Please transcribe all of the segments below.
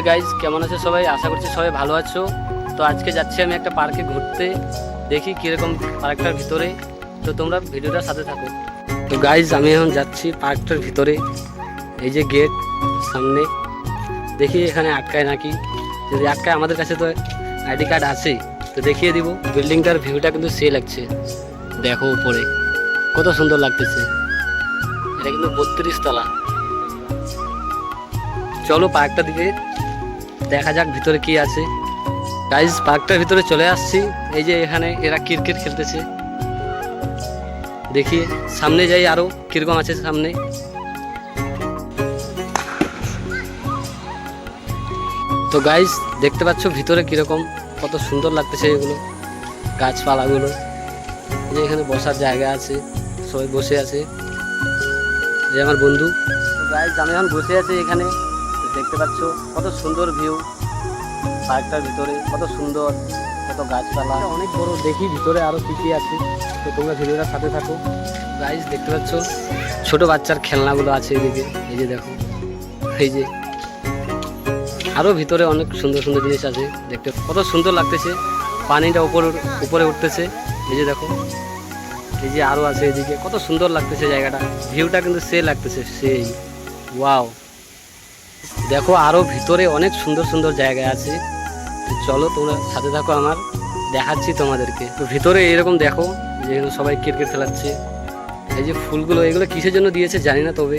Guys, কেমন আছো সবাই? আশা করছি সবাই ভালো আছো। তো আজকে যাচ্ছি আমি একটা পার্কে ঘুরতে, দেখি কীরকম পার্কটার ভিতরে। তো তোমরা ভিডিওটার সাথে থাকো। তো গাইজ, আমি এখন যাচ্ছি পার্কটার ভিতরে। এই যে গেট সামনে, দেখি এখানে আটকায় নাকি। যদি আটকায়, আমাদের কাছে তো আইডি কার্ড আছে, তো দেখিয়ে দিব। বিল্ডিংটার ভিউটা কিন্তু সে লাগছে, দেখো উপরে কত সুন্দর লাগতেছে। এটা কিন্তু 32 তলা। চলো পার্কটার দিকে দেখা যাক ভিতরে কি আছে। গাইজ, পার্কটার ভিতরে চলে আসছি। এই যে এখানে এরা ক্রিকেট খেলতেছে, দেখি সামনে যাই আরো কিরকম আছে সামনে। তো গাইজ, দেখতে পাচ্ছ ভিতরে কিরকম, কত সুন্দর লাগতেছে এগুলো গাছপালাগুলো। এই যে এখানে বসার জায়গা আছে, সবাই বসে আছে। যে আমার বন্ধু। তো গাইজ, আমি এখন বসে আছি এখানে, দেখতে পাচ্ছ কত সুন্দর ভিউ। পার্কটার ভিতরে কত সুন্দর, কত গাছপালা, অনেক বড়। দেখি ভিতরে আরো কি কি আছে, তো তোমরা ভিডিওটার সাথে থাকো। গাইজ, দেখতে পাচ্ছ ছোট বাচ্চার খেলনাগুলো আছে এদিকে। এই যে দেখো, এই যে আরো ভিতরে অনেক সুন্দর সুন্দর জিনিস আছে, দেখতে কত সুন্দর লাগতেছে। পানিটা উপরে উঠতেছে, এই যে দেখো। এই যে আরো আছে এদিকে, কত সুন্দর লাগতেছে জায়গাটা। ভিউটা কিন্তু সে লাগতেছে, সেই ওয়াও। দেখো আরো ভিতরে অনেক সুন্দর সুন্দর জায়গা আছে। চলো তোমরা সাথে থাকো আমার, দেখাচ্ছি তোমাদেরকে। তো ভিতরে এরকম দেখো, যেখানে সবাই ক্রিকেট খেলাচ্ছে। এই যে ফুলগুলো, এগুলো কিসের জন্য দিয়েছে জানি না, তবে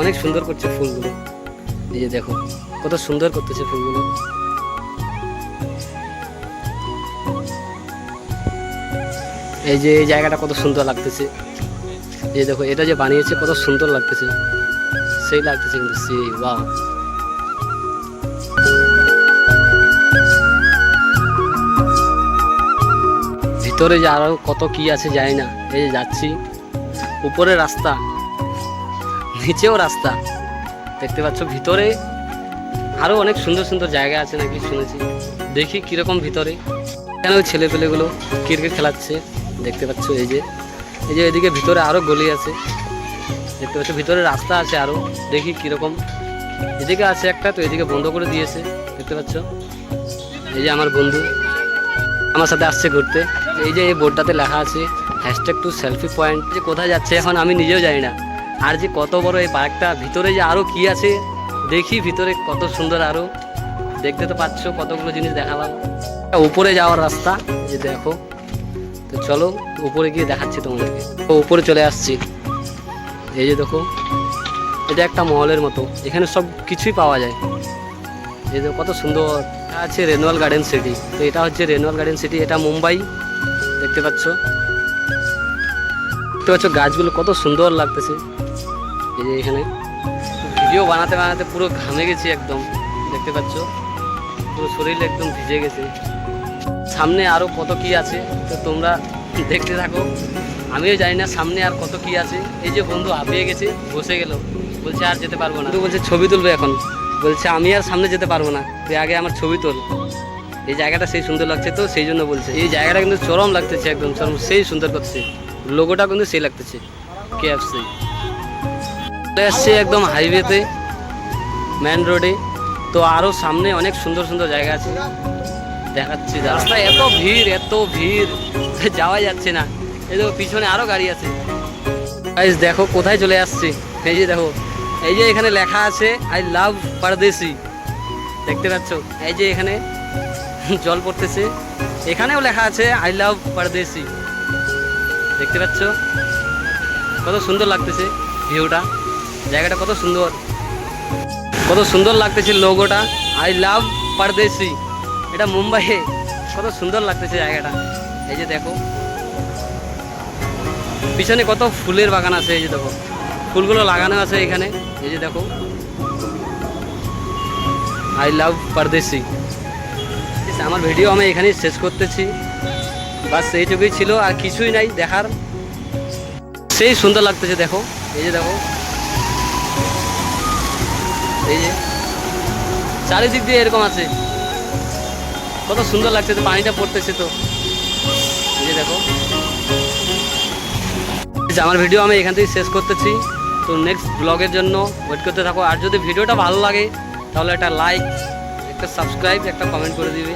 অনেক সুন্দর করছে ফুলগুলো। এই যে দেখো কত সুন্দর করতেছে ফুলগুলো। এই যে এই জায়গাটা কত সুন্দর লাগতেছে। এই দেখো, এটা যে বানিয়েছে কত সুন্দর লাগতেছে, সেই লাগতেছে কিন্তু সেই ওয়াও। ভিতরে যে আরো কত কি আছে জানি না। এই যে যাচ্ছি, উপরে রাস্তা, নিচেও রাস্তা, দেখতে পাচ্ছ। ভিতরে আরো অনেক সুন্দর সুন্দর জায়গা আছে নাকি শুনেছি, দেখি কিরকম ভিতরে। এখানে ওই ছেলেপেলেগুলো ক্রিকেট খেলাচ্ছে, দেখতে পাচ্ছ। এই যে এদিকে ভিতরে আরো গলি আছে, দেখতে পাচ্ছ। ভিতরে রাস্তা আছে আরো, দেখি কিরকম। এদিকে আছে একটা, তো এদিকে বন্ধ করে দিয়েছে, দেখতে পাচ্ছ। এই যে আমার বন্ধু আমার সাথে আসছে ঘুরতে। এই যে এই বোর্ডটাতে লেখা আছে #2 সেলফি পয়েন্ট। যে কোথায় যাচ্ছে এখন আমি নিজেও জানি না। আর যে কত বড় এই পার্কটা, ভিতরে যে আরো কি আছে দেখি। ভিতরে কত সুন্দর, আরো দেখতে তো পাচ্ছ কতগুলো জিনিস দেখালাম। উপরে যাওয়ার রাস্তা, যে দেখো। তো চলো উপরে গিয়ে দেখাচ্ছি তোমাদেরকে। তো উপরে চলে আসছি। এই যে দেখো, এটা একটা মহলের মতো, এখানে সব কিছুই পাওয়া যায়। এই যে কত সুন্দর। এটা আছে রেনুয়াল গার্ডেন সিটি। তো এটা হচ্ছে রেনুয়াল গার্ডেন সিটি, এটা মুম্বাই, দেখতে পাচ্ছ। গাছগুলো কত সুন্দর লাগতেছে। এই যে এখানে ভিডিও বানাতে বানাতে পুরো ঘামে গেছি একদম, দেখতে পাচ্ছ। পুরো শরীর একদম ভিজে গেছে। সামনে আরো কত কি আছে, তো তোমরা দেখতে থাকো। আমিও জানি না সামনে আর কত কি আছে। এই যে বন্ধু হাঁপিয়ে গেছে, বসে গেল, বলছে আর যেতে পারবো না। বলছে ছবি তুলবে এখন, বলছে আমি আর সামনে যেতে পারবো না, তুই আগে আমার ছবি তোল। এই জায়গাটা সেই সুন্দর লাগছে, তো সেই জন্য বলছে। এই জায়গাটা কিন্তু চরম লাগতেছে, একদম চরম, সেই সুন্দর করছে। লোগোটা কিন্তু সেই লাগতেছে, KFC। চলে আসছে একদম হাইওয়েতে, মেন রোডে। তো আরও সামনে অনেক সুন্দর সুন্দর জায়গা আছে, দেখাচ্ছি। রাস্তায় এত ভিড় যাওয়া যাচ্ছে না। এই দেখো পিছনে আরো গাড়ি আছে। গাইস দেখো কোথায় চলে আসছে। এই যে দেখো, এই যে এখানে লেখা আছে আই লাভ পারদেশি, দেখতে পাচ্ছ। এই যে এখানে জল পড়তেছে, এখানেও লেখা আছে আই লাভ পারদেশি, দেখতে পাচ্ছ। কত সুন্দর লাগতেছে ভিউটা, জায়গাটা কত সুন্দর লাগতেছে। লোগোটা আই লাভ পারদেশি, এটা মুম্বাইয়ে, কত সুন্দর লাগতেছে জায়গাটা। এই যে দেখো পিছনে কত ফুলের বাগান আছে। এই যে দেখো ফুলগুলো লাগানো আছে এখানে। এই যে দেখো আই লাভ পারদেশি। আমার ভিডিও আমি এখানেই শেষ করতেছি, বাস এইটুকুই ছিল, আর কিছুই নাই দেখার। সেই সুন্দর লাগতেছে দেখো। এই যে দেখো, এই যে চারিদিক দিয়ে এরকম আছে, কত সুন্দর লাগছে। তো পানিটা পড়তেছে, তো এই যে দেখো। আমার ভিডিও আমি এখান থেকে শেষ করতেছি। তো নেক্সট ব্লগের জন্য ওয়েট করতে থাকো। আর যদি ভিডিওটা ভালো লাগে তাহলে একটা লাইক, একটা সাবস্ক্রাইব, একটা কমেন্ট করে দিবে।